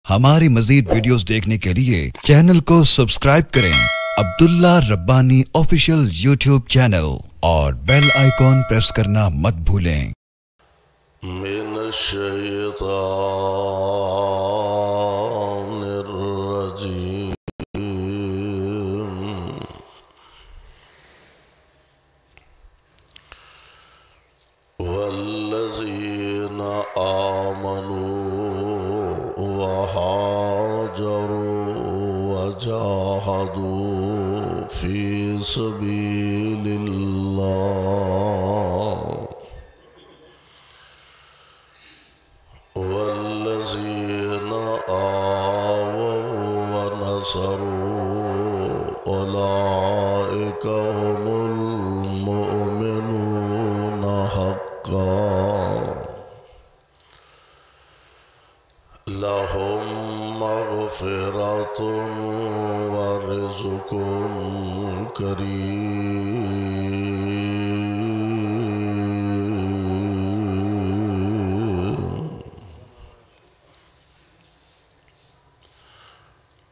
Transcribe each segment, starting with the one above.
ہماری مزید ویڈیوز دیکھنے کے لیے چینل کو سبسکرائب کریں عبداللہ ربانی آفیشیل یوٹیوب چینل اور بیل آئیکن پریس کرنا مت بھولیں۔ من الشیطان الرجیم والذین آمنوا وہاجروا وجاہدوا فی سبیل اللہ والذین آووا ونصروا اولئک هم المؤمنون حقا لهم مغفرة ورزق کریم۔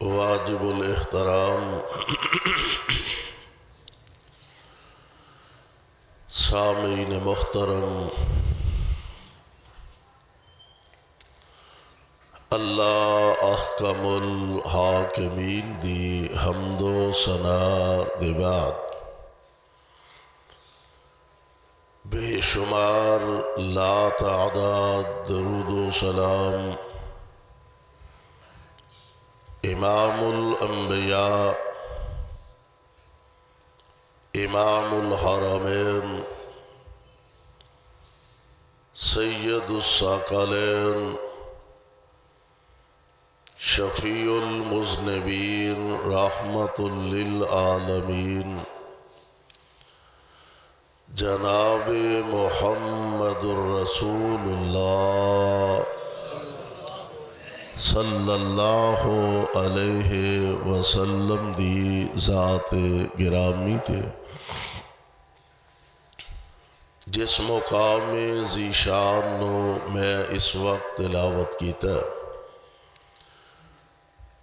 واجب الاحترام سامعین محترم، اللہ احکم الحاکمین دی حمد و ثنا دے بعد بے شمار لا تعداد درود و سلام امام الانبیاء امام الحرمین سید الثقلین شفیع المذنبین رحمت للعالمین جناب محمد الرسول اللہ صلی اللہ علیہ وسلم دی ذات گرامی تے جس مقام ذیشان نو میں اس وقت تلاوت کیتا ہے،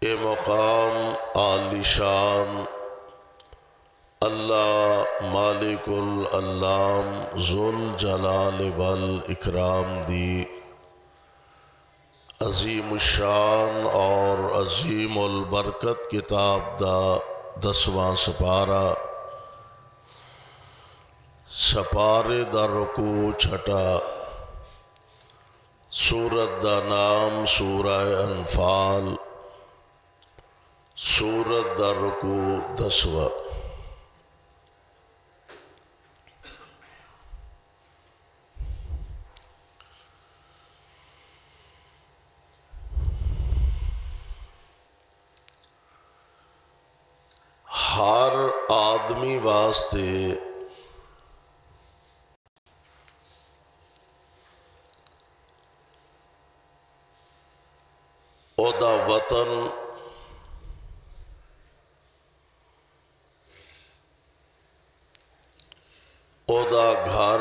اے مقام عالی شان اللہ مالک العلام ذوالجلال والاکرام دی عظیم الشان اور عظیم البرکت کتاب دا 10واں سپارہ، سپارے دا رکوع چھٹا، سورت دا نام سورہ انفال، سورت دا رکوع 10واں۔ ہر آدمی واسطے او دا وطن او دا گھر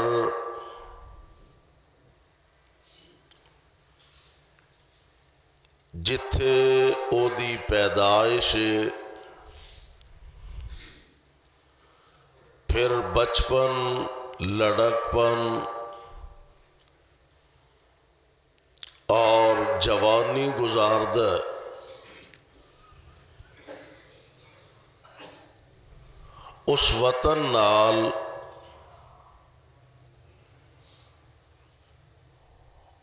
جتھے او دی پیدائش پھر بچپن لڑکپن اور جوانی گزاردہ اس وطن نال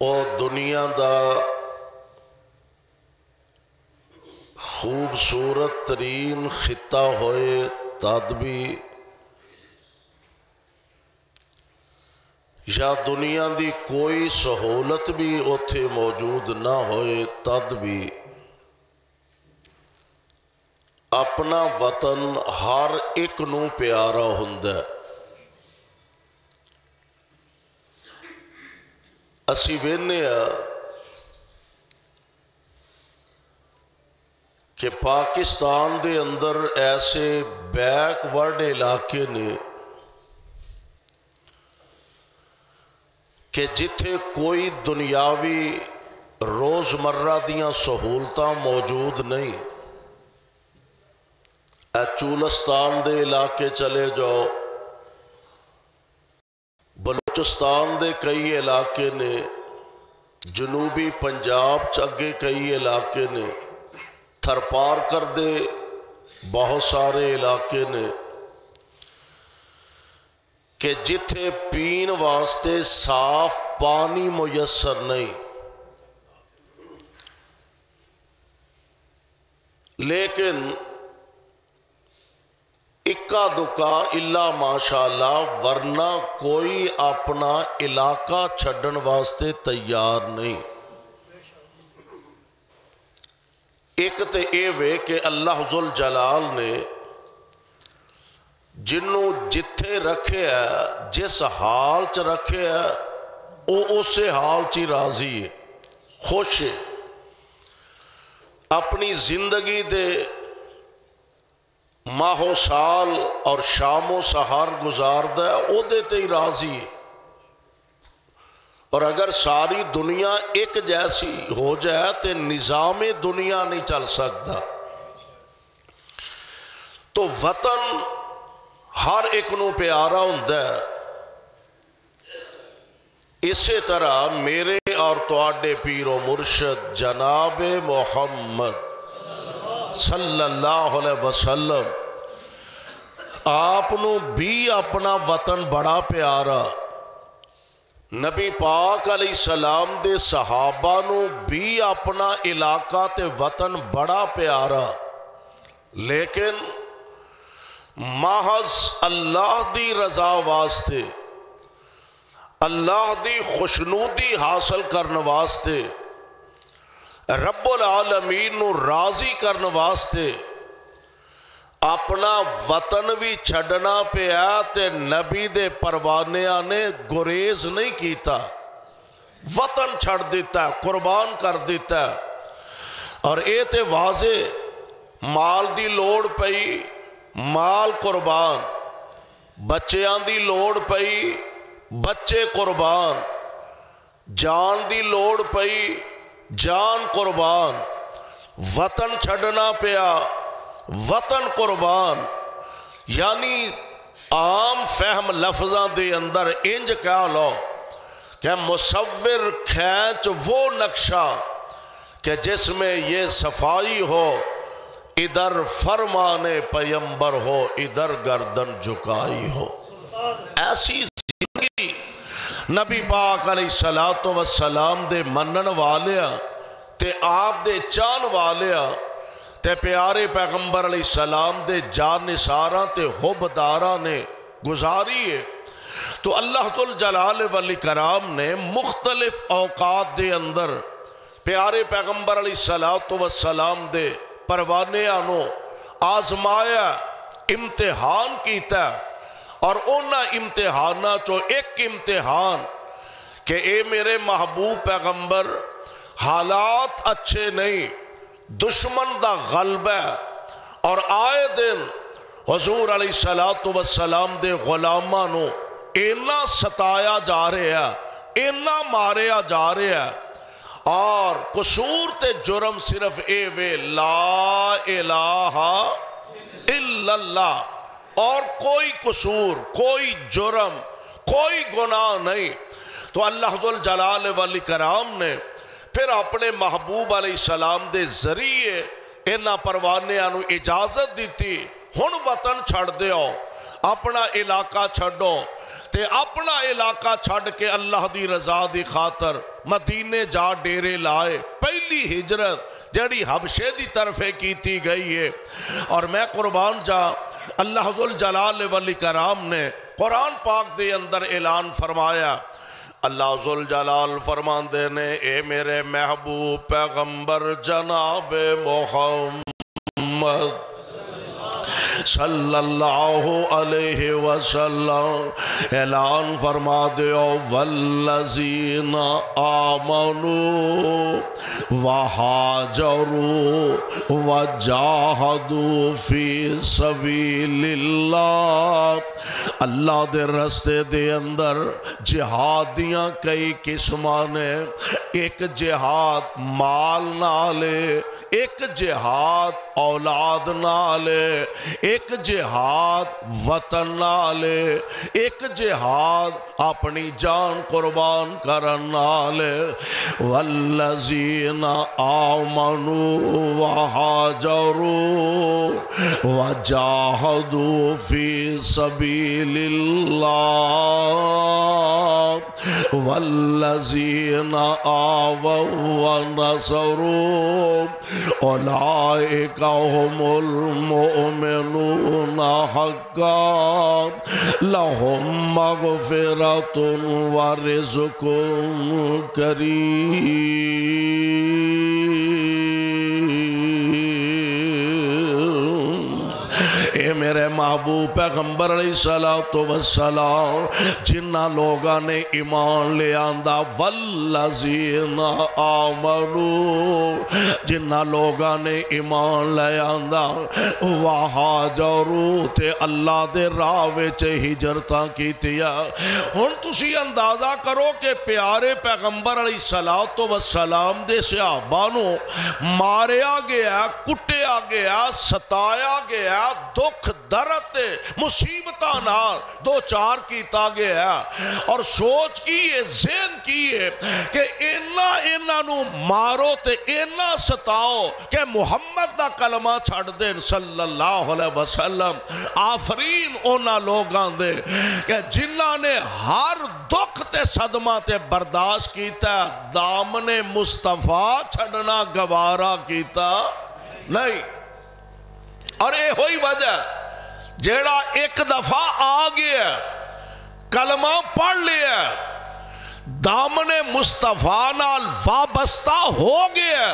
او دنیا دا خوبصورت ترین خطہ ہوئے تد بھی یا دنیا دی کوئی سہولت بھی اتھے موجود نہ ہوئے تد بھی اپنا وطن ہر ایک نو پیارا ہندہ۔ اسی وینے کہ پاکستان دے اندر ایسے بیک ورڈ علاقے نے کہ جتھے کوئی دنیاوی روزمرہ دیاں سہولتاں موجود نہیں۔ اے چولستان دے علاقے چلے جاؤ، بلوچستان دے کئی علاقے نے، جنوبی پنجاب چگے کئی علاقے نے، تھرپارکر دے بہت سارے علاقے نے کہ جتھے پین واسطے صاف پانی میسر نہیں، لیکن اکا دکا اللہ ماشاءاللہ ورنہ کوئی اپنا علاقہ چھڈن واسطے تیار نہیں۔ ایک تے اے وے کہ اللہ ذوالجلال نے جنوں جتھے رکھے ہے، جس حال چ رکھے ہے، او اسے حال چی راضی ہے، خوش ہے، اپنی زندگی دے ماہ و سال اور شام و سحر گزارد ہے، او دے تے ہی راضی ہے۔ اور اگر ساری دنیا ایک جیسی ہو جائے تو نظام دنیا نہیں چل سکتا۔ تو وطن ہر ایک نو پیارا ہوندا ہے۔ اسی طرح میرے اور تواڈے پیر و مرشد جناب محمد صلی اللہ علیہ وسلم آپ نو بھی اپنا وطن بڑا پیارا، نبی پاک علیہ السلام دے صحابہ نو بھی اپنا علاقہ تے وطن بڑا پیارا، لیکن محض اللہ دی رضا واسطے، اللہ دی خوشنودی حاصل کرنے واسطے، رب العالمین نو راضی کرنے واسطے اپنا وطن بھی چھڑنا پیا تے نبی دے پروانیاں نے گریز نہیں کیتا، وطن چھڑ دیتا ہے، قربان کر دیتا ہے۔ اور اے تے واضح مال دی لوڑ پئی، مال قربان، بچیاں دی لوڑ پئی، بچے قربان، جان دی لوڑ پئی، جان قربان، وطن چھڑنا پیا، وطن قربان۔ یعنی عام فہم لفظاں دے اندر انج کہہ لو کہ مصور کھینچ وہ نقشہ کہ جس میں یہ صفائی ہو، ادھر فرمان پیمبر ہو، ادھر گردن جھکائی ہو۔ ایسی زندگی نبی پاک علیہ السلام دے منن والیاں تے آپ دے چان والیاں تے پیارے پیغمبر علیہ السلام دے جان نثاراں تے حبداراں نے گزاری ہے۔ تو اللہ ذوالجلال والاکرام نے مختلف اوقات دے اندر پیارے پیغمبر علیہ السلام دے پروانے آنو آزمایا، امتحان کیتا، اور اونا امتحانہ چو ایک امتحان کہ اے میرے محبوب پیغمبر حالات اچھے نہیں، دشمن دا غلبہ، اور آئے دن حضور علیہ السلام دے غلامانو اینا ستایا جا رہے ہیں، اینا ماریا جا رہے ہیں، اور قصور تے جرم صرف اے وے لا الہ الا اللہ، اور کوئی قصور، کوئی جرم، کوئی گناہ نہیں۔ تو اللہ ذوالجلال والاکرام نے پھر اپنے محبوب علیہ السلام دے ذریعے انہاں پروانیاں نو اجازت دیتی، ہن وطن چھڑ دیو، اپنا علاقہ چھڑو، تے اپنا علاقہ چھڑ کے اللہ دی رضا دی خاطر مدینے جا ڈیرے لائے۔ پہلی ہجرت جڑی حبشے دی طرفے کیتی گئی ہے، اور میں قربان جا اللہ ذوالجلال والاکرام نے قرآن پاک دے اندر اعلان فرمایا، اللہ ذوالجلال فرماندے نے اے میرے محبوب پیغمبر جناب محمد صلی اللہ علیہ وسلم اعلان فرما دیو والذین آمنوا وہاجروا وجاہدوا فی سبیل اللہ۔ اللہ دے رستے دے اندر جہاد دیاں کئی قسماں نے، ایک جہاد مال نالے، ایک جہاد اولاد نالے، ایک جہاد وطن نالے، ایک جہاد اپنی جان قربان کرن نالے۔ والذین آمنوا وہاجروا وجاہدوا فی سبیل اللہ والذین آووا ونصروا اولئک هم المؤمنون حقا لهم مغفرۃ ورزق کریم۔ اے میرے محبوب پیغمبر علیہ السلام جنہ لوگاں نے ایمان لے آندہ، والذین آمنوا جنہ لوگاں نے ایمان لے آندہ، وہاجروا تے اللہ دے راہ وچ ہجرتاں کیتیا۔ ہن تسی اندازہ کرو کہ پیارے پیغمبر علیہ السلام دے صحابہ نو ماریا گیا، کٹیا گیا، ستایا گیا، دکھ درد مصیبتاں نال دو چار کیتا گیا، اور سوچ کیے ذہن کیے کہ اینا نو مارو تے اینا ستاؤ کہ محمد دا کلمہ چھڑ دین صلی اللہ علیہ وسلم۔ آفرین اونا لوگاں دے کہ جنہ نے ہر دکھ تے صدمہ تے برداشت کیتا، دامن مصطفیٰ چھڑنا گوارا کیتا نہیں۔ اور اے ہوئی وجہ جیڑا ایک دفعہ آ گیا، کلمہ پڑھ لیا، دامن مصطفیٰ نال وابستہ ہو گیا،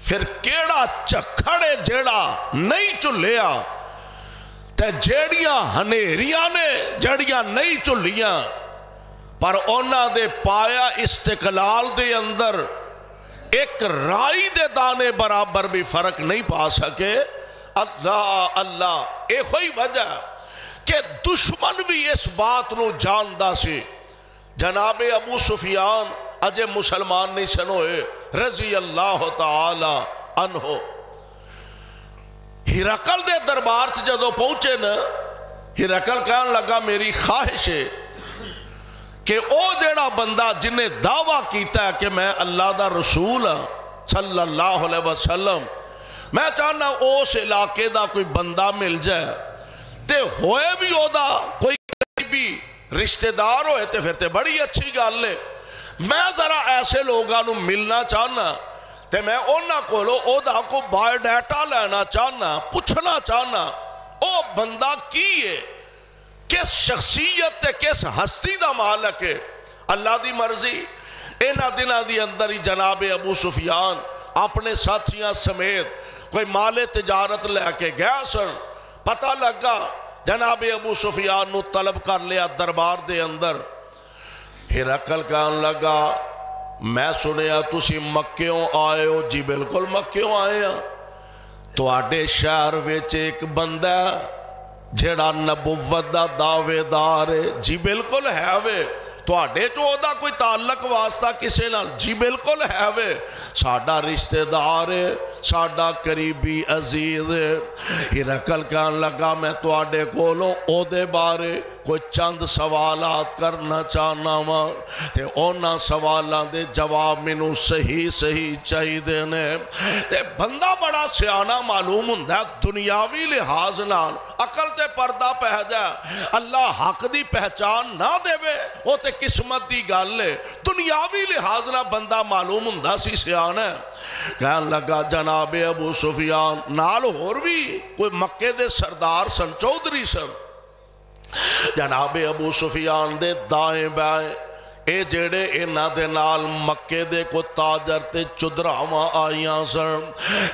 پھر کیڑا چکھڑے جیڑا نہیں چلیا تے جیڑیاں ہنیریاں نے جیڑیاں نہیں چلیاں، پر اونا دے پایا استقلال دے اندر ایک رائی دے دانے برابر بھی فرق نہیں پا سکے۔ اللہ اللہ، اے ہوئی وجہ کہ دشمن بھی اس بات نو جاندہ سی۔ جناب ابو سفیان اجے مسلمان نہیں سنوئے رضی اللہ تعالی عنہ، ہرقل دے دربار سے جدو پہنچے نا، ہرقل کہنے لگا میری خواہش ہے کہ او جیڑا بندہ جنہیں دعویٰ کیتا ہے کہ میں اللہ دا رسول ہوں صلی اللہ علیہ وسلم، میں چاہنا اس علاقے دا کوئی بندہ مل جائے تے ہوئے بھی او دا کوئی قریبی رشتہ دار ہوئے تے پھر تے بڑی اچھی گال لے، میں ذرا ایسے لوگاں نو ملنا چاہنا تے میں اونا کولو او دا کو بائیو ڈیٹا لینا چاہنا، پوچھنا چاہنا او بندہ کی ہے، کس شخصیت تے کس ہستی دا مالک ہے۔ اللہ دی مرضی اینا دنہ دی اندر ہی جناب ابو سفیان اپنے ساتھیاں سمیت کوئی مال تجارت لے کے گیا سن، پتہ لگا جناب ابو سفیان نو طلب کر لیا دربار دے اندر۔ ہرقل کہنے لگا میں سنیا تسی مکیوں آئے ہو؟ جی بالکل مکیوں آئے ہیں۔ تو آڈے شہر ویچ ایک بندہ جیڑا نبوت دا دعوے دار ہے؟ جی بالکل ہے وے۔ تو آڈے چودہ کوئی تعلق واسطہ کسے نال؟ جی بالکل ہے وے، ساڑھا رشتہ دار ہے، ساڑھا قریبی عزیز ہے۔ ہرقل کہنے لگا میں تو آڈے کولوں او دے بارے کوئی چند سوالات کرنا چاہنا ماں تے اونا سوالان دے جواب منو صحیح چاہی دینے۔ تے بندہ بڑا سیانہ معلوم ہندہ دنیاوی لحاظ نال عقل تے پردہ پہ جائے، اللہ حق دی پہچان نہ دے وے وہ تے قسمت دی گل لے، دنیاوی لحاظ نہ بندہ معلوم ہندہ سی سیانہ ہے۔ کہنے لگا جناب ابو سفیان نال اور بھی کوئی مکے دے سردار سن، چودھری سن۔ جناب ابو سفیان دے دائیں بائیں اے جیڑے اینا دے نال مکے دے کو تاجر تے چدراواں آئیاں سن،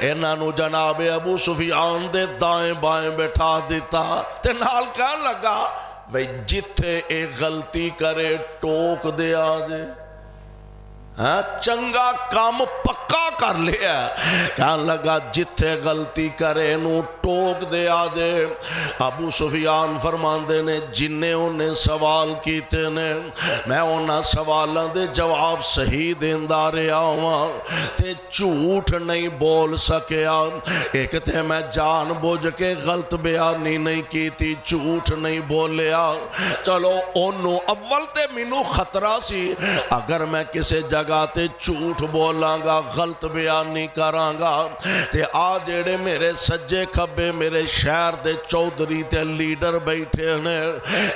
اینا نو جناب ابو سفیان دے دائیں بائیں بیٹھا دیتا تے نال کہنے لگا بھئی جتھے ایک غلطی کرے ٹوک دے آجے۔ چنگا کام پکا کر لیا. کہنے لگا جتھے غلطی کرے نو ٹوک دیا دے. ابو سفیان فرماندے نے جنہیں انہیں سوال کیتے نے میں انہاں سوالاں دے جواب صحیح دیندہ رہا ہوں تے جھوٹ نہیں بول سکیا. ایک تے میں جان بوجھ کے غلط بیانی نہیں کیتی, جھوٹ نہیں بولیا. چلو انہوں اول تے مینوں خطرہ سی اگر میں کسے جگہ تے جھوٹ بولاں گا غلط بیانی کراں گا تے آ جڑے میرے سجے کھبے میرے شہر دے چودھری تے لیڈر بیٹھے نے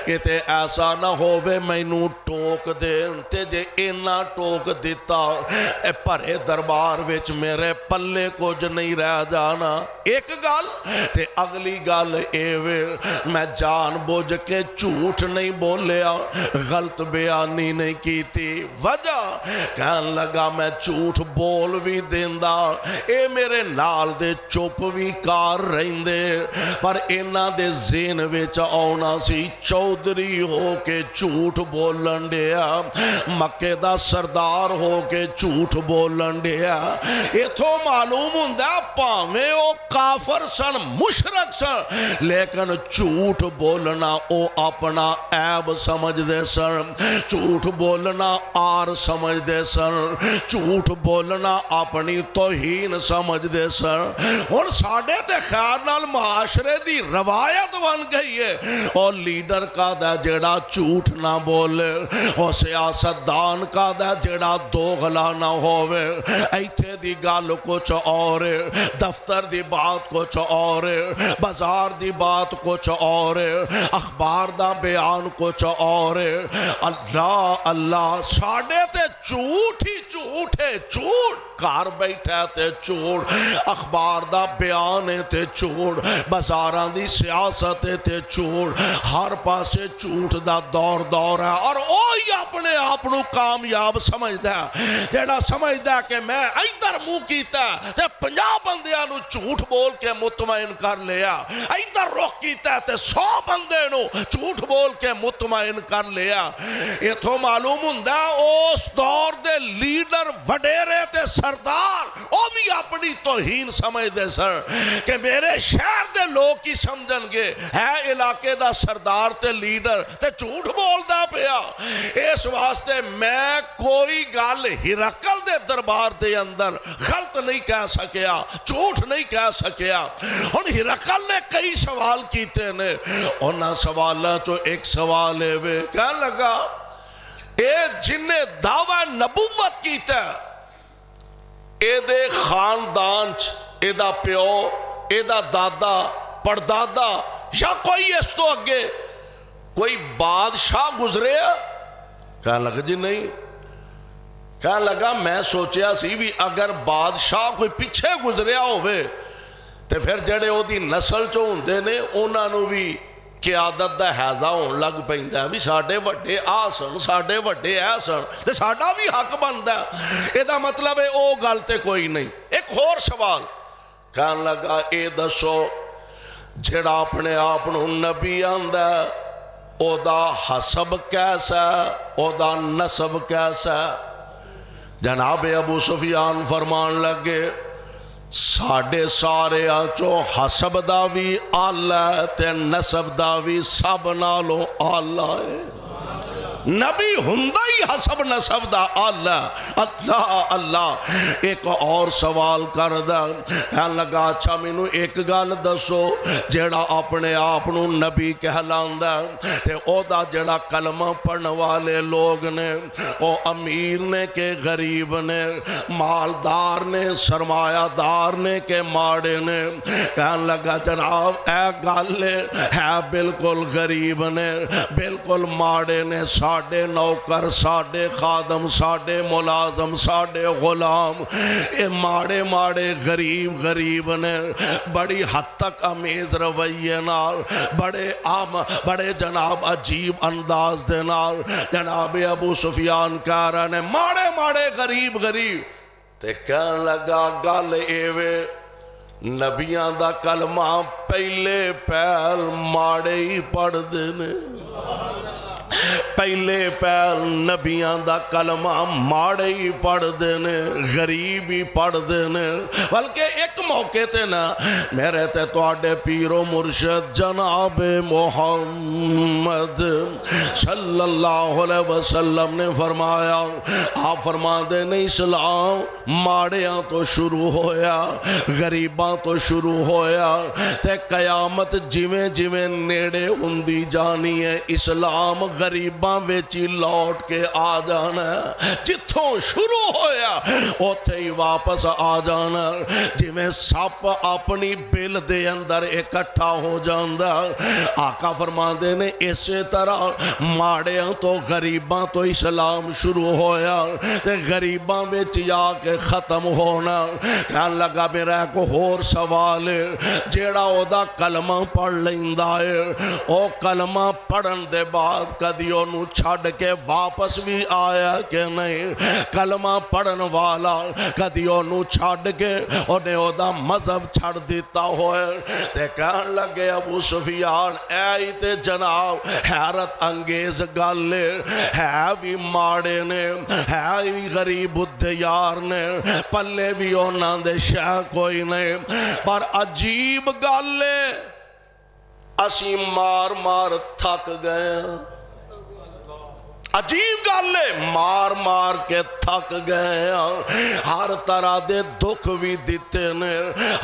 کتے ایسا نہ ہووے مینوں ٹوک دے تے جے اینا ٹوک دیتا اے پرے دربار وچ میرے پلے کچھ نہیں رہ جانا. ایک گل تے اگلی گل ایوے میں جان بوجھ کے جھوٹ نہیں بولیا غلط بیانی نہیں کیتی. وجہ کہن لگا میں جھوٹ بول بھی دیندہ اے میرے نال دے چپ بھی کار رہندے پر اینا دے ذہن وچ آونا سی چودھری ہو کے جھوٹ بولن دیا, مکے دا سردار ہو کے جھوٹ بولن دیا. ایتھوں معلوم ہوندا پاویں او کافر سن مشرک سن لیکن جھوٹ بولنا او اپنا عیب سمجھ دے سن, جھوٹ بولنا آر سمجھ دے سن, جھوٹ بولنا اپنی توہین سمجھ دے سن. اور ساڑھے تے خیال نال معاشرے دی روایت بن گئی ہے اور لیڈر کا دا جڑا جھوٹ نہ بولے اور سیاستدان کا دا جڑا دوغلا نہ ہوئے. ایتھے دی گال کچھ اور دفتر دی بات کچھ اور بازار دی بات کچھ اور اخبار دا بیان کچھ اور. اللہ اللہ ساڑھے تے جھوٹ ہی جھوٹ ہے, جھوٹ کار بیٹھا تے جھوٹ, اخبار دا بیان تے جھوٹ, بازاران دی سیاست تے جھوٹ, ہر پاسے جھوٹ دا دور دور ہے. اور اوہی اپنے آپنو کامیاب سمجھدا ہے جیڑا سمجھدا ہے کہ میں ایدر منہ کیتا تے 50 بندیاں نو جھوٹ بول کے مطمئن کر لیا, ایدر رخ کیتا تے 100 بندے نو جھوٹ بول کے مطمئن کر لیا. یہ تو معلوم ہوندا اس دور دے لیڈر وڈیرے تے سردار او بھی اپنی توہین سمجھ دے سر کہ میرے شہر دے لوگ کی سمجھن گے ہے علاقے دا سردار تے لیڈر تے جھوٹ بول دا پیا. اس واسطے میں کوئی گل ہرقل دے دربار دے اندر غلط نہیں کہہ سکیا, جھوٹ نہیں کہہ سکیا. اور ہرقل نے کئی سوال کیتے نے, انہاں سوالہ چو ایک سوال ہے وے کہنے لگا اے جن نے دعوی نبوت کیتا اے دے خاندان اے دا پیو اے دا دادا پردادا یا کوئی اس تو اگے کوئی بادشاہ گزرے. کہنے لگا جی نہیں. کہنے لگا میں سوچیا سی بھی اگر بادشاہ کوئی پیچھے گزریا ہوئے تے پھر جڑے او دی نسل چو ہوندے نے انہاں نو بھی قیادت دا حیضہ ہون لگ پیندا ہے بھی ساڈے وڈے آ سن ساڈے وڈے اے سن تے ساڈا بھی حق بندا ہے. اے دا مطلب ہے او گل تے کوئی نہیں. ایک اور سوال کہنے لگا اے دسو جڑا اپنے آپ نو نبی آندا ہے او دا حسب کیسا ہے, او دا نسب کیسا ہے. جناب ابو سفیان فرمان لگے ساڑھے سارے آنچو حسب دا بھی آلہ تے نسب دا بھی سب نالوں آلہ ہے. نبی ہندہ ہی حسب نسب دا اللہ اللہ اللہ. ایک اور سوال کردہ کہنے لگا اچھا مینو ایک گال دسو جیڑا اپنے آپنو نبی کہلاندہ تے او دا جیڑا کلمہ پڑھنے والے لوگ نے او امیر نے کہ غریب نے, مالدار نے سرمایہ دار نے کہ ماڑے نے. کہنے لگا جناب اے گالے ہے بالکل غریب نے بالکل ماڑے نے, ساڑھے نوکر ساڑھے خادم ساڑھے ملازم ساڑھے غلام اے ماڑے ماڑے غریب غریب نے. بڑی حد تک امیز رویے نال بڑے جناب عجیب انداز دے نال جناب ابو سفیان کہہ رہے نے ماڑے ماڑے غریب غریب. تے کہنے لگا گل ایوے نبیاں دا کلمہ پہلے پہل ماڑے ہی پڑھ دینے پہلے پہل نبیاں دا کلمہ ماڑے ہی پڑھ دینے، غریب ہی پڑھ دینے، بلکہ ایک موقع تے نا میرے تے توڑے پیر و مرشد جناب محمد صلی اللہ علیہ وسلم نے فرمایا، آپ فرما دینے اسلام ماڑیاں تو شروع ہویا، غریباں تو شروع ہویا، تے قیامت جویں جویں نیڑے ہوندی جانی ہے اسلام غریباں ویچی لوٹ کے آ جانا، جتھوں شروع ہویا اوتھے ہی واپس آ جانا، جویں سپ اپنی بل دے اندر اکٹھا ہو جاندہ۔ آقا فرما دے نے اسی طرح ماڑیاں تو غریباں تو اسلام شروع ہویا تے غریباں ویچی آ کے ختم ہونا۔ کہنے لگا میرا کو ہور سوال ہے، جیڑا او دا کلمہ پڑھ لیندہ ہے، او کلمہ پڑھن دے بعد کدی انہوں چھڑ کے واپس بھی آیا کہ نہیں؟ کلمہ پڑھن والا کدی انہوں چھڑ کے انہیں او دا مذہب چھڑ دیتا ہوئے۔ تے کہنے لگے ابو سفیان اے تے جناب حیرت انگیز گالے، ہے بھی ماڑے نے، ہے بھی غریب الدیار نے، پلے بھی اونا دے شہ کوئی نہیں، پر عجیب گالے اسی مار مار تھک گئے، عجیب گالے مار مار کے تھک گئے، ہر طرح دے دکھ بھی دیتے نے،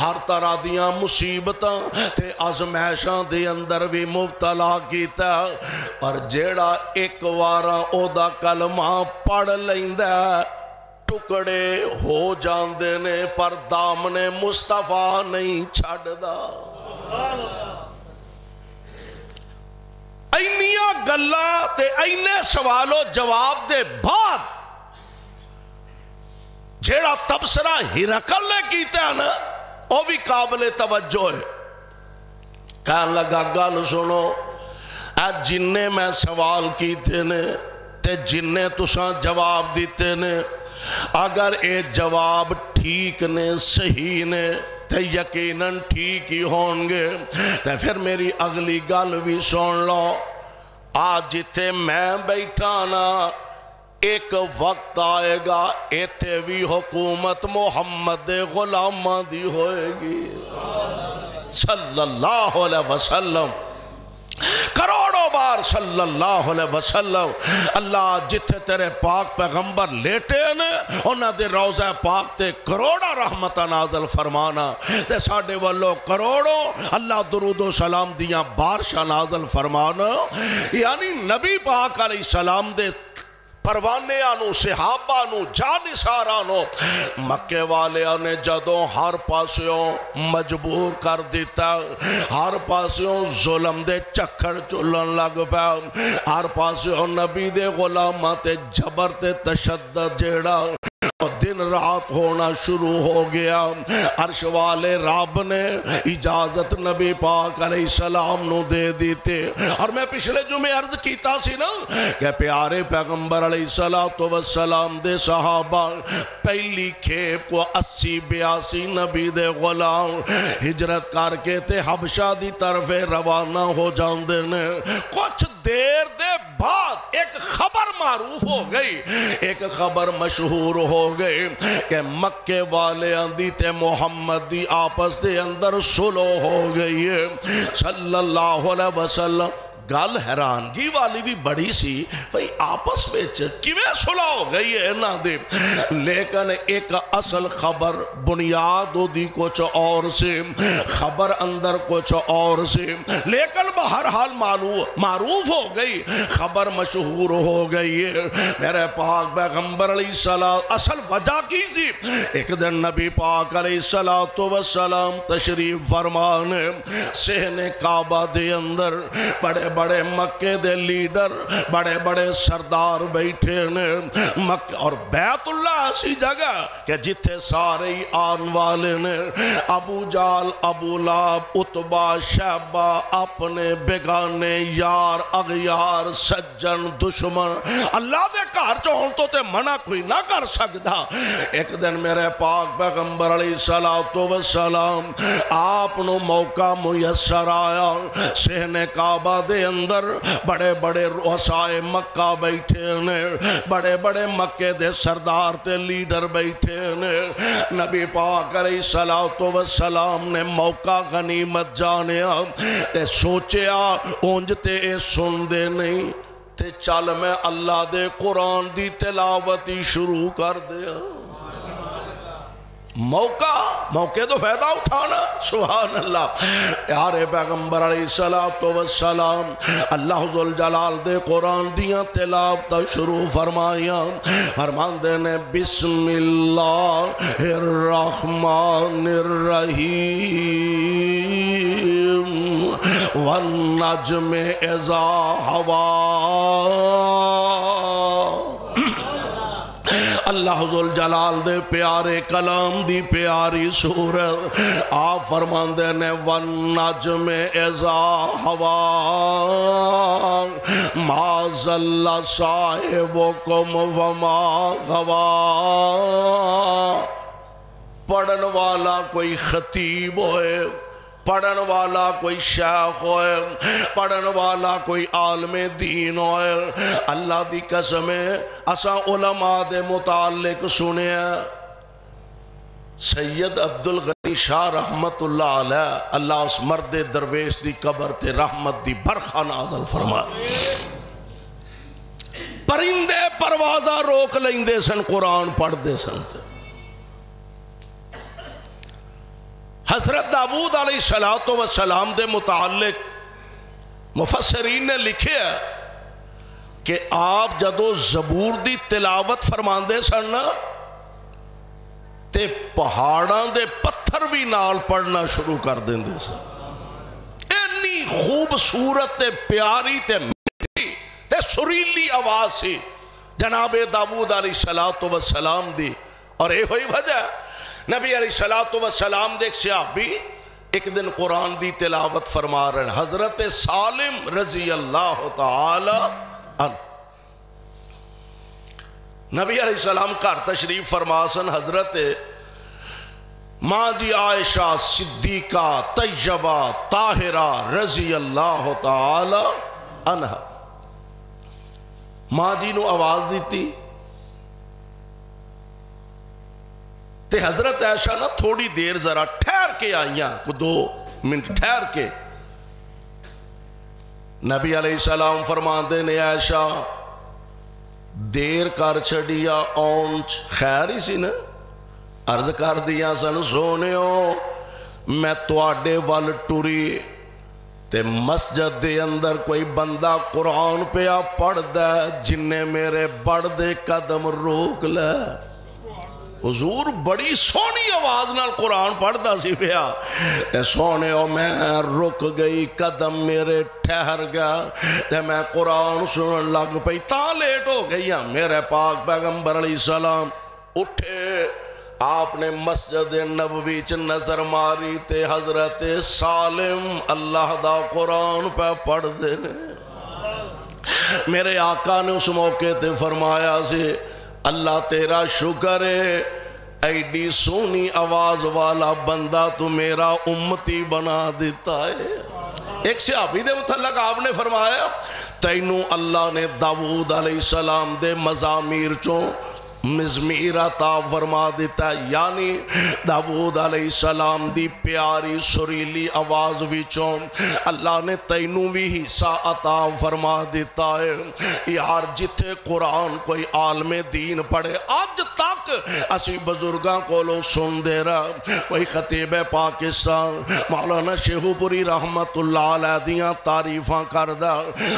ہر طرح دیاں مصیبتاں تے ازمائشاں دے اندر بھی مبتلا کیتا، پر جیڑا ایک وارا او دا کلمہ پڑھ لیندہ ٹکڑے ہو جاندے نے، پر دامن مصطفیٰ نہیں چھڑ دا۔ اینیاں گلہ تے اینے سوال و جواب دے بعد جیڑا تبصرہ ہرقل نے کیتا ہے نا وہ بھی قابل توجہ ہے۔ کہنے لگا گل سنو، اے جننے میں سوال کیتے نے تے جننے تساں جواب دیتے نے، اگر اے جواب ٹھیک نے صحیح نے تے یقیناً ٹھیک ہی ہونگے، تے پھر میری اگلی گل بھی سن لو، آج جتے میں بیٹھا نا ایک وقت آئے گا ایتے بھی حکومت محمد غلامہ دی ہوئے گی صلی اللہ علیہ وسلم، کروڑوں بار صلی اللہ علیہ وسلم۔ اللہ جتھے تیرے پاک پیغمبر لیٹے نے انہاں دے روضہ پاک تے کروڑا رحمتہ نازل فرمانا، تے ساڑھے والو کروڑوں اللہ درود و سلام دیاں بارشہ نازل فرمانا، یعنی نبی پاک علیہ السلام دے پروانے آنو صحابہ آنو جانسار آنو مکے والے آنے جدوں ہر پاسیوں مجبور کر دیتا، ہر پاسیوں ظلم دے چکھڑ چلن لگ پا، ہر پاسیوں نبی دے غلامات جبر تے تشدد جیڑا دن رات ہونا شروع ہو گیا۔ عرش والے رب نے اجازت نبی پاک علیہ السلام نو دے دیتے، اور میں پچھلے جمعے عرض کیتا سی نا کہ پیارے پیغمبر علیہ السلام دے صحابہ پہلی کھیپ کو 80-82 نبی دے غلام ہجرت کر کے تے حبشہ دی طرف روانہ ہو جاندے نے۔ کچھ دیر دے بعد ایک خبر معروف ہو گئی، ایک خبر مشہور ہو گئی کہ مکے والے اندی تے محمد دی آپس دے اندر صلح ہو گئی ہے صلی اللہ علیہ وسلم۔ گل حیرانگی والی بھی بڑی سی، بھئی آپس میں کیویں صلح ہو گئی ہے نہ دے، لیکن ایک اصل خبر بنیاد ہو دی کچھ اور سے، خبر اندر کچھ اور سے، لیکن بہرحال معروف ہو گئی، خبر مشہور ہو گئی ہے۔ میرے پاک پیغمبر علیہ السلام اصل وجہ کی سی، ایک دن نبی پاک علیہ السلام تشریف فرمانے صحن کعبہ دے اندر بڑے بڑے مکے دے لیڈر بڑے بڑے سردار بیٹھے نے، اور بیت اللہ ایسی جگہ کہ جتھے سارے آن والے نے، ابو جال ابو لاب عتبہ شیبہ اپنے بیگانے یار اغیار سجن دشمن اللہ دے کار چون تو تے منع کوئی نہ کر سکتا۔ ایک دن میرے پاک پیغمبر علیہ السلام آپ نو موقع میسر آیا صحن کعبہ دے دے اندر بڑے بڑے رؤسائے مکہ بیٹھے نے، بڑے بڑے مکے دے سردار تے لیڈر بیٹھے نے۔ نبی پاک علیہ السلام نے موقع غنیمت جانیا تے سوچیا اونج تے اے سن دے نہیں تے چل میں اللہ دے قرآن دی تلاوتی شروع کر دیا۔ موقع تو فائدہ اٹھانا، سبحان اللہ۔ پیارے پیغمبر علیہ السلام اللہ ذوالجلال دے قرآن دیاں تلاوت شروع فرمائیاں، فرماندے نے بسم اللہ الرحمن الرحیم والنجم اذا ہوا۔ اللہ ذوالجلال دے پیارے کلام دی پیاری سورت آپ فرماندے نے والنجم اذا ہوا ما ضل صاحبکم وما غوا۔ پڑھن والا کوئی خطیب ہوئے، پڑھن والا کوئی شیخ ہوئے، پڑھن والا کوئی عالم دین ہوئے، اللہ دی قسم ہے اساں علماء دے متعلق سنے سید عبدالغنی شاہ رحمت اللہ علیہ، اللہ اس مرد درویش دی قبر تے رحمت دی برخہ نازل فرمائے۔ پرندے پروازہ روک لیندے سن، قرآن پڑھ دے سن۔ حضرت داؤد علیہ السلام دے متعلق مفسرین نے لکھے ہے کہ آپ جدو زبور دی تلاوت فرماندے سن تے پہاڑاں دے پتھر بھی نال پڑھنا شروع کر دیندے سن۔ اتنی خوبصورت تے پیاری تے میٹھی تے سریلی آواز سی جناب داؤد علیہ السلام دی، اور یہ ہوئی وجہ نبی علیہ السلام دیکھ صحابی ایک دن قرآن دی تلاوت فرما رہے ہیں، حضرت سالم رضی اللہ تعالی عنہ۔ نبی علیہ السلام گھر تشریف فرما سن، حضرت ماں جی عائشہ صدیقہ طیبہ طاہرہ رضی اللہ تعالی عنہ ماں جی نو آواز دیتی تے حضرت عائشہ نا تھوڑی دیر ذرا ٹھہر کے آئیاں، کو 2 منٹ ٹھہر کے نبی علیہ السلام فرماندے نے عائشہ دیر کر چھڑیا اونچ خیر ہی سی نا؟ عرض کر دیا سن سونےو میں تواڈے وال ٹری تے مسجد دے اندر کوئی بندہ قرآن پیا پڑھ دے جن نے میرے بڑھ دے قدم روک لے۔ حضور بڑی سونی آواز نال قرآن پڑھدا سی پیا تے سونے او میں رک گئی، قدم میرے ٹھہر گیا تے میں قرآن سنن لگ پئی، تاں لیٹ ہو گئی ہاں۔ میرے پاک پیغمبر علیہ السلام اٹھے، آپ نے مسجد نبوی چ نظر ماری تے حضرت سالم اللہ دا قرآن پہ پڑھ دے نے۔ میرے آقا نے اس موقع تے فرمایا سی اللہ تیرا شکر ہے ایڈی سونی آواز والا بندہ تو میرا امتی بنا دیتا ہے۔ ایک صحابی دے متعلق آپ نے فرمایا تینوں اللہ نے داؤد علیہ السلام دے مزامیر چوں مزمیر عطا فرما دیتا ہے، یعنی داؤد علیہ السلام دی پیاری سریلی آواز وچوں اللہ نے تینوں بھی حصہ عطا فرما دیتا ہے۔ یار جتھے قرآن کوئی عالم دین پڑھے آج تک اسی بزرگاں کو لو سن دے رہا، کوئی خطیب پاکستان مولانا شیخو پوری رحمت اللہ علیہ دیاں تعریفاں کردہ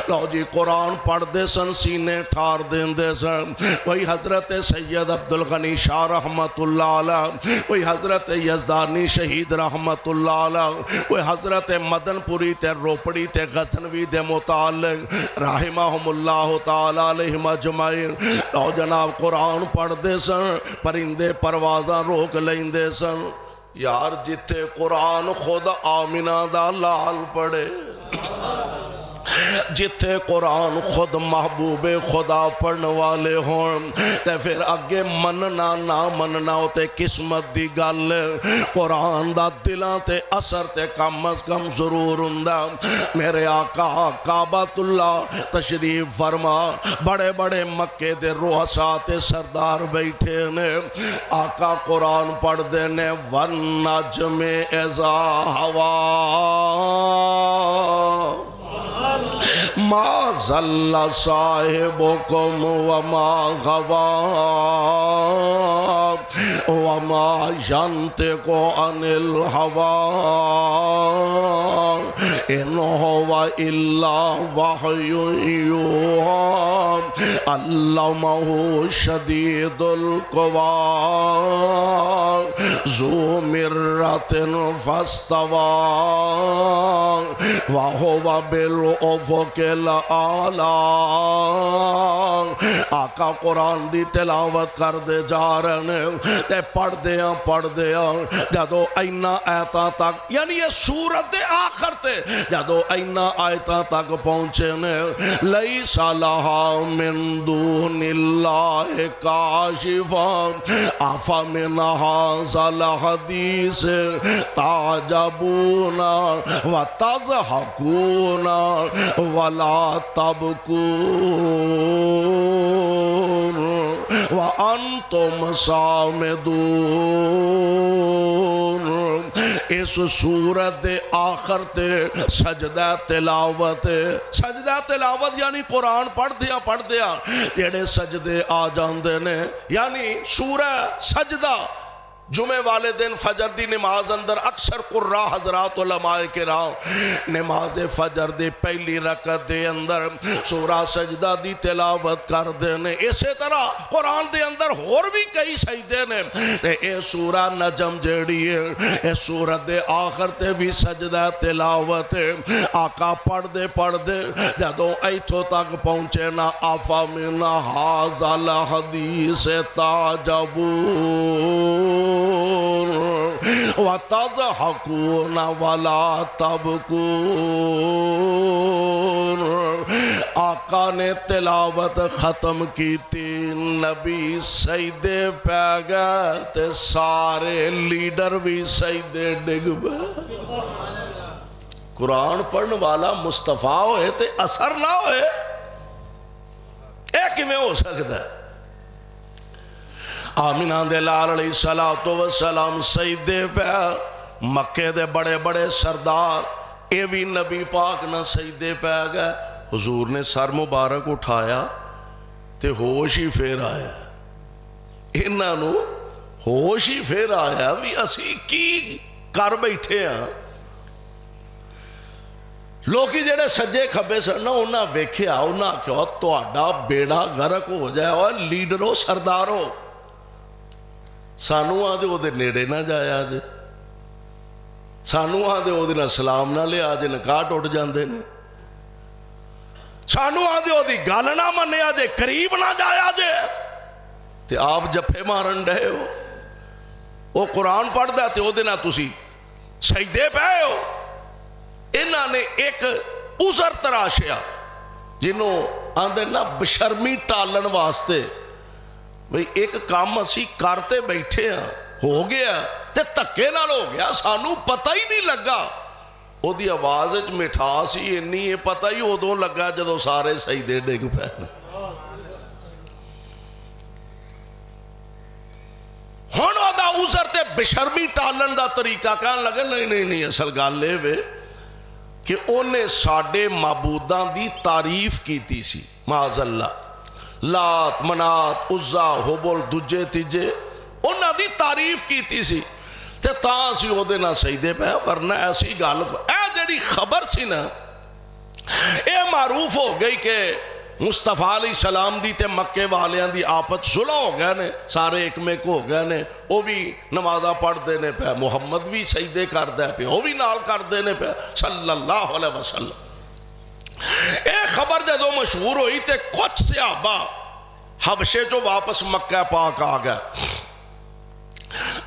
لو جی قرآن پڑھ دے سن سینے ٹھار دین دے سن، کوئی حضرت سید عبدالغنی شاہ رحمت اللہ علیہ، کوئی حضرت یزدانی شہید رحمت اللہ علیہ، کوئی حضرت مدن پوری تے روپڑی تے غزنوی دے متعلق رحمہم اللہ تعالی علیہ مجمعین لو جناب قرآن پڑھ دے سن، پرندے پروازاں روک لین دے سن۔ یار جتے قرآن خود آمینہ دا لال پڑھے جتھے قرآن خود محبوب خدا پڑھن والے ہون تے پھر اگے مننا نہ مننا تے قسمت دی گل قرآن دا دلاں تے اثر تے کم از کم ضرور ہوندا میرے آقا کعبۃ اللہ تشریف فرما بڑے بڑے مکے دے رؤساء تے سردار بیٹھے نے آقا قرآن پڑھ دے نے والنجم اذا ہوا ما ضل صاحبكم وما غوى وما ينطق عن الهوى إن هو إلا وحي يوحى علمه شديد القوى ذو مرة فاستوى وهو بالأفق الأعلى آقا قرآن دی تلاوت کر دے جا رہے ہیں تے پڑھ دیا جدو اینا آیتاں تک یعنی یہ سورت دے آخر تے جدو اینا آیتاں تک پہنچے نے لیس لہا من دون اللہ کاشفا افمن ھذا الحدیث تعجبون وتضحکون ولا تبکون وانتم صامدون اس سورت دے آخر تے سجدہ تلاوت یعنی قرآن پڑھ دیا جڑے سجدے آ جاندے نے یعنی سورہ سجدہ جمعے والے دن فجر دی نماز اندر اکثر قرآن حضرات علماء کرام نماز فجر دی پہلی رکعت دے اندر سورہ سجدہ دی تلاوت کر دینے اسی طرح قرآن دے اندر اور بھی کئی سجدے نے اے سورہ نجم جیڑی ہے اے سورہ دے آخر تے بھی سجدہ تلاوت ہے آقا پڑھ دے جدو ایتھو تک پہنچے نا آفا من ھذا الحدیث تعجبون وَتَضْحَكُونَ وَلَا تَبْكُونَ آقا نے تلاوت ختم کی تھی نبی سجدے پہ گئے تے سارے لیڈر بھی سجدے ڈگ پہ قرآن پڑھن والا مصطفیٰ ہوئے تے اثر نہ ہوئے ایک میں ہو سکتا ہے آمینہ دے لال علیہ السلام سجدے پہ مکے دے بڑے بڑے سردار اے بھی نبی پاک نہ سجدے پہ گئے حضور نے سر مبارک اٹھایا تے ہوش ہی پھر آیا انہاں نو ہوش ہی پھر آیا بھی اسی کی کر بیٹھے ہیں لوگی جڑے سجے کھبے سن انہاں ویکھیا انہاں کہو تہاڈا بیڑا غرق ہو جائے اور لیڈرو سردارو سانو آدھے وہ دے نیڑے نہ جایا آجے سانو آدھے وہ دے نہ سلام نہ لے آجے نکاہ ٹوٹ جاندے نے سانو آدھے وہ دی گال نہ منے آجے قریب نہ جایا آجے تے آپ جپے مارن رہے ہو وہ قرآن پڑھ دا تے وہ دے نہ تسی سجدے پہ ہو انہاں نے ایک عذر تراشیا جنہوں آندے نہ بشرمی ٹالن واسطے بھئی ایک کام اسی کرتے بیٹھے ہیں ہو گیا تے تکے نال ہو گیا سانو پتہ ہی نہیں لگا او دی آواز اچ مٹھاس ہی انی ہے پتہ ہی ادوں لگا جدوں سارے سجدے ڈگ پے ہن او دا عذر تے بشرمی ٹالن دا طریقہ کہن لگے نہیں اصل گل اے وے کہ اونے ساڈے معبوداں دی تعریف کیتی سی معاذ اللہ لات منات عزا حبل دجے تیجے انہاں دی تعریف کیتی سی تے تاں سی او دے نہ سجدے پہ ورنہ ایسی گل اے جڑی خبر سی نا اے معروف ہو گئی کہ مصطفیٰ علیہ السلام دی تے مکے والیاں دی آپت صلح ہو گئے نے سارے ایک میک ہو گئے نے او بھی نمازہ پڑھ دینے پہ محمد بھی سجدے کر دے پہ او بھی نال کر دینے پہ صلی اللہ علیہ وسلم اے خبر جدو مشہور ہوئی تے کچھ صحابہ حبشے جو واپس مکہ پاک آ گئے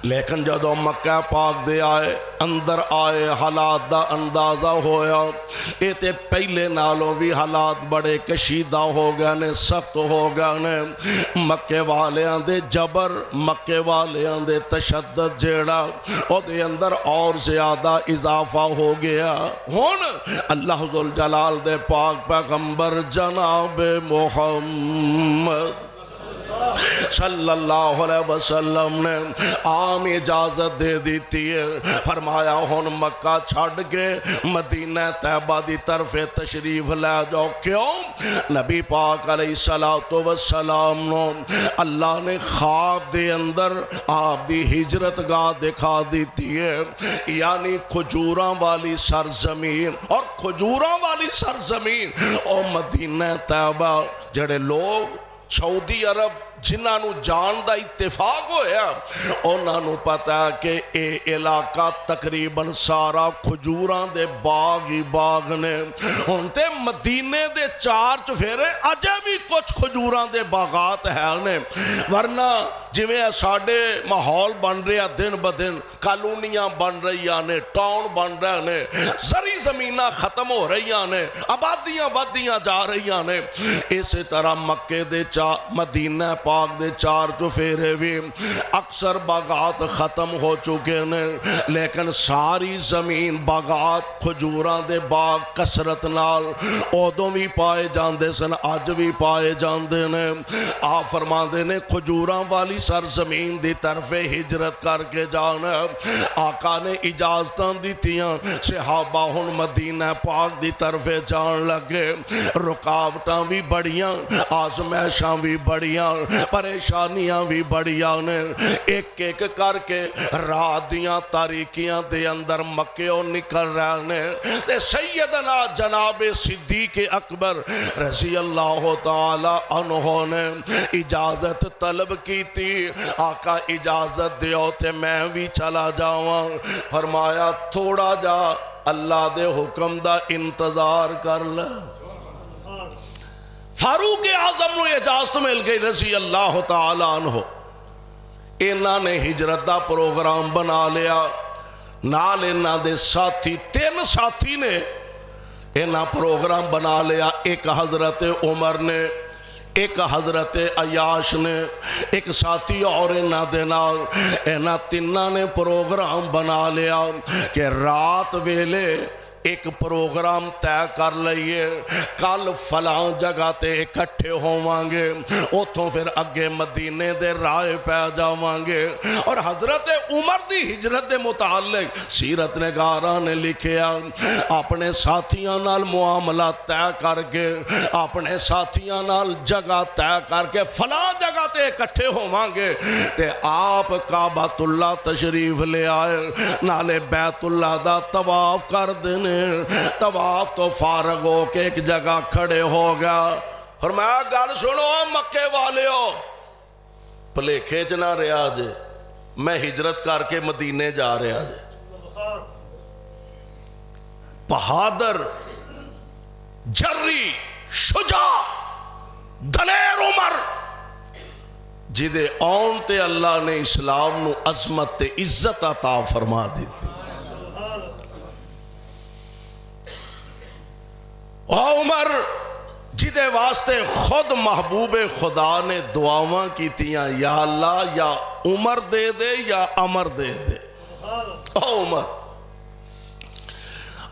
لیکن جدو مکہ پاک دے آئے اندر آئے حالات دا اندازہ ہویا اے تے پہلے نالوں بھی حالات بڑے کشیدہ ہو گئے نے سخت ہو گئے نے مکے والیاں دے جبر مکے والیاں دے تشدد جیڑا او دے اندر اور زیادہ اضافہ ہو گیا ہون اللہ ذوالجلال دے پاک پیغمبر جناب محمد صلی اللہ علیہ وسلم نے عام اجازت دے دیتی ہے فرمایا ہون مکہ چھڑ کے مدینہ طیبہ دی طرف تشریف لے جاؤ کیوں نبی پاک علیہ السلام نو اللہ نے خواب دے اندر آپ دی ہجرت گاہ دکھا دیتی ہے یعنی کھجوراں والی سرزمین اور کھجوراں والی سرزمین اور مدینہ طیبہ جڑے لوگ سعودی عرب جنہاں نو جان دا اتفاق ہویا انہاں نو پتا ہے کہ اے علاقہ تقریباً سارا کھجوراں دے باغ ہی باغ نے ہونتے مدینے دے چار چفیرے اجے بھی کچھ کھجوراں دے باغات ہے نے ورنہ جویں ساڑے ماحول بن رہا دن بدن کالونیاں بن رہی نے ٹاؤن بن رہے نے زری زمینہ ختم ہو رہی نے آبادیاں ودیاں جا رہی نے اسی طرح مکے دے مدینہ پاک دے چار چفیرے بھی اکثر باغات ختم ہو چکے نے لیکن ساری زمین باغات کھجوراں دے باغ کسرت نال اودوں بھی پائے جاندے سن آج بھی پائے جاندے نے آپ فرماندے نے کھجوراں والی سرزمین دی طرف ہجرت کر کے جانا آقا نے اجازتاں دیتیاں صحابہ ہن مدینہ پاک دی طرف جان لگے رکاوٹاں بھی بڑیاں آزمائشاں بھی بڑیاں پریشانیاں بھی بڑیاں نے ایک ایک کر کے رات دیاں تاریکیاں دے اندر مکیوں نکل رہے نے تے سیدنا جناب صدیق اکبر رضی اللہ تعالی عنہ نے اجازت طلب کی تھی آقا اجازت دیو تے میں بھی چلا جاؤں فرمایا تھوڑا جا اللہ دے حکم دا انتظار کر لے فاروق اعظم نو اجازت مل گئی رضی اللہ تعالی عنہ انہاں نے ہجرت دا پروگرام بنا لیا نال انہاں دے ساتھی 3 ساتھی نے انہاں پروگرام بنا لیا ایک حضرت عمر نے ایک حضرت عیاش نے ایک ساتھی اور انہاں دے نال انہاں تیناں نے پروگرام بنا لیا کہ رات ویلے ایک پروگرام طے کر لئیے کل فلاں جگہ تے اکٹھے ہووانگے اتھوں پھر اگے مدینے دے رائے پہ جاوانگے اور حضرت عمر دی ہجرت دے متعلق سیرت نگاراں نے لکھیا اپنے ساتھیاں نال معاملہ طے کر کے اپنے ساتھیاں نال جگہ طے کر کے فلاں جگہ تے اکٹھے ہووانگے تے آپ کعبۃ اللہ تشریف لے آئے نالے بیت اللہ دا طواف کر دینے طواف تو فارغ ہو کے ایک جگہ کھڑے ہو گیا فرمایا گل سنو مکے والے ہو پلے کھیچنا رہا جے میں ہجرت کر کے مدینے جا رہا جے بہادر جری شجاع دلیر عمر جدے آن تے اللہ نے اسلام نو عظمت تے عزت عطا فرما دیتی عمر جدے واسطے خود محبوب خدا نے دعاواں کی تیاں یا اللہ یا عمر دے دے یا عمر دے دے عمر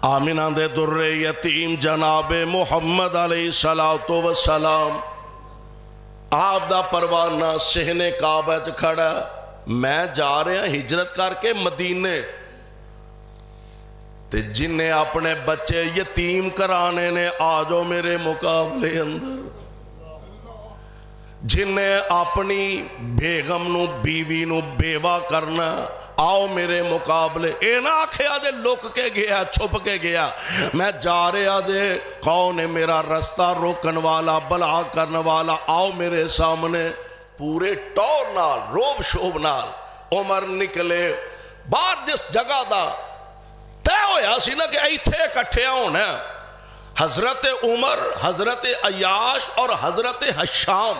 آمینہ دے در یتیم جناب محمد علیہ السلام آپ دا پروانہ سہنے کعبہ چ کھڑا میں جا رہا ہجرت کر کے مدینے تے جنہیں اپنے بچے یتیم کرانے نے آجو میرے مقابلے اندر جنہیں اپنی بیگم نو بیوی نو بیوہ کرنا آؤ میرے مقابلے اے نہ آکھے آجے لک کے گیا چھپ کے گیا میں جا رہے آجے کون ہے میرا رستہ روکن والا بلا کرنے والا آؤ میرے سامنے پورے ٹور نال روب شوب نال عمر نکلے بار جس جگہ دا تے ہویا سی نا کہ ایتھے کٹھے ہونا حضرت عمر حضرت عیاش اور حضرت حشام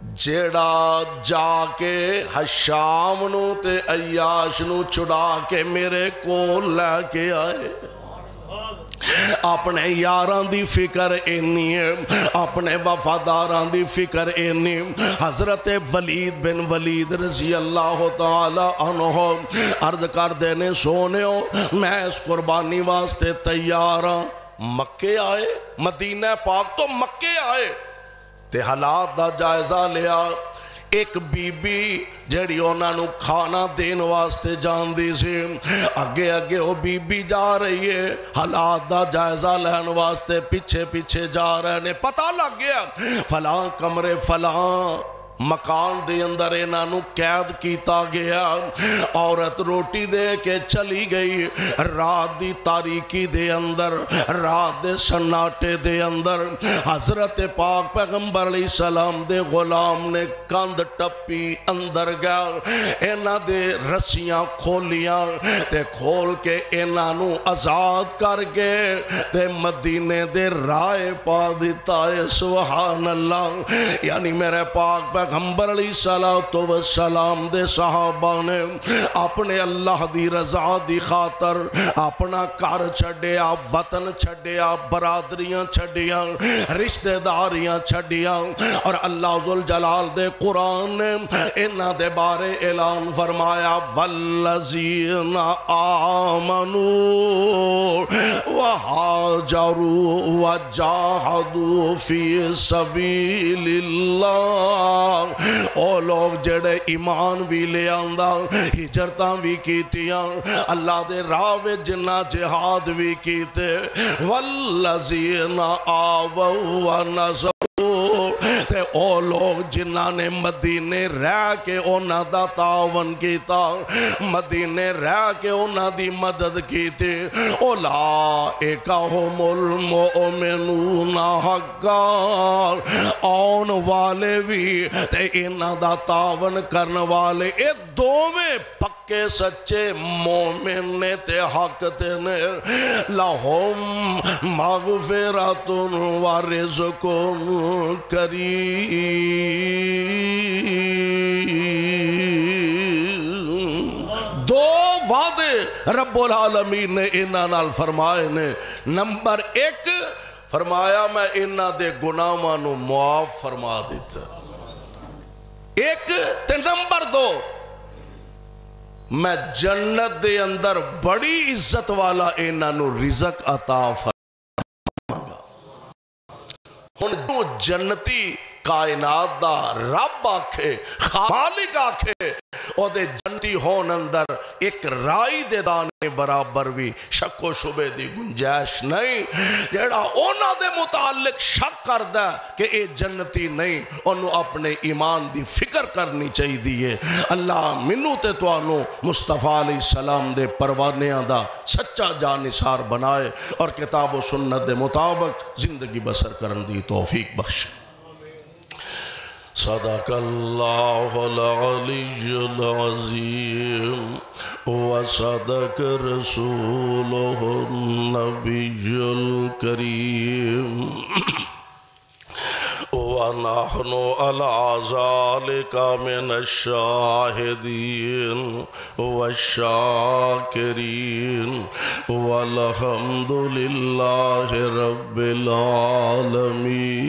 جیڑا جا کے حشام نو تے عیاش نو چھڑا کے میرے کول لے کے آئے اپنے یاران دی فکر اینی ہے اپنے وفاداران دی فکر اینی حضرت ولید بن ولید رضی اللہ تعالی عنہ عرض کر دینے سونے ہو میں اس قربانی واسطے تیار ہاں مکے آئے مدینہ پاک تو مکے آئے تے حالات دا جائزہ لیا ایک بی بی جڑی اونا نو کھانا دین واسطے جان دی سی اگے اگے وہ بی بی جا رہی ہے حالات دا جائزہ لہن واسطے پیچھے پیچھے جا رہے نے پتہ لگ گیا فلاں کمرے فلاں مکان دے اندر انہوں قید کیتا گیا عورت روٹی دے کے چلی گئی رات دی تاریکی دے اندر رات دے سناٹے دے اندر حضرت پاک پیغمبر علیہ السلام دے غلام نے کند ٹپی اندر گیا انہاں دے رسیاں کھولیاں تے کھول کے انہوں آزاد کر کے تے مدینے دے رائے پا دیتا ہے سبحان اللہ یعنی میرے پاک پیغمبر علیہ السلام دے صحابہ نے اپنے اللہ دی رضا دی خاطر اپنا کار چھڑیا وطن چھڑیا برادریاں چھڑیا رشتہ داریاں چھڑیا اور اللہ ذوالجلال دے قرآن نے انہاں دے بارے اعلان فرمایا والذین آمنوا وہاجروا وجاہدوا فی سبیل اللہ او لوگ جڑے ایمان بھی لے آندہ ہجرتاں بھی کیتیاں اللہ دے راہ جنہ جہاد بھی کیتے والذین آووا ونصروا تے او لوگ جنہاں نے مدینے رہ کے اونا دا تعاون کیتا مدینے رہ کے اونا دی مدد کیتے اولئک ہم المؤمنون حقا آن والے بھی تے انہاں دا تعاون کرن والے اے دوویں پکے سچے مومن نے تے حق تے نے لہم مغفرۃ ورزق کریم دو وعدے رب العالمین نے انہاں نال فرمائے نے نمبر ایک فرمایا میں انہاں دے گناہاں نو معاف فرما دیتا ایک تے نمبر دو میں جنت دے اندر بڑی عزت والا انہاں نو رزق عطا فرماؤں گا ہن جو جنتی کائنات دا رب آکھے خالق آکھے او دے جنتی ہون اندر ایک رائی دے دانے برابر بھی شک و شبے دی گنجائش نہیں جیڑا اونا دے متعلق شک کردہ کہ اے جنتی نہیں انہوں اپنے ایمان دی فکر کرنی چاہی دیئے اللہ منو تے تو آنو مصطفیٰ علیہ السلام دے پروانیاں دا سچا جانثار بنائے اور کتاب و سنت دے مطابق زندگی بسر کرن دی توفیق بخش صدق اللہ العلی العظیم وصدق رسولہ النبی الکریم ونحن على ذلك من الشاهدين والشاكرين والحمد لله رب العالمين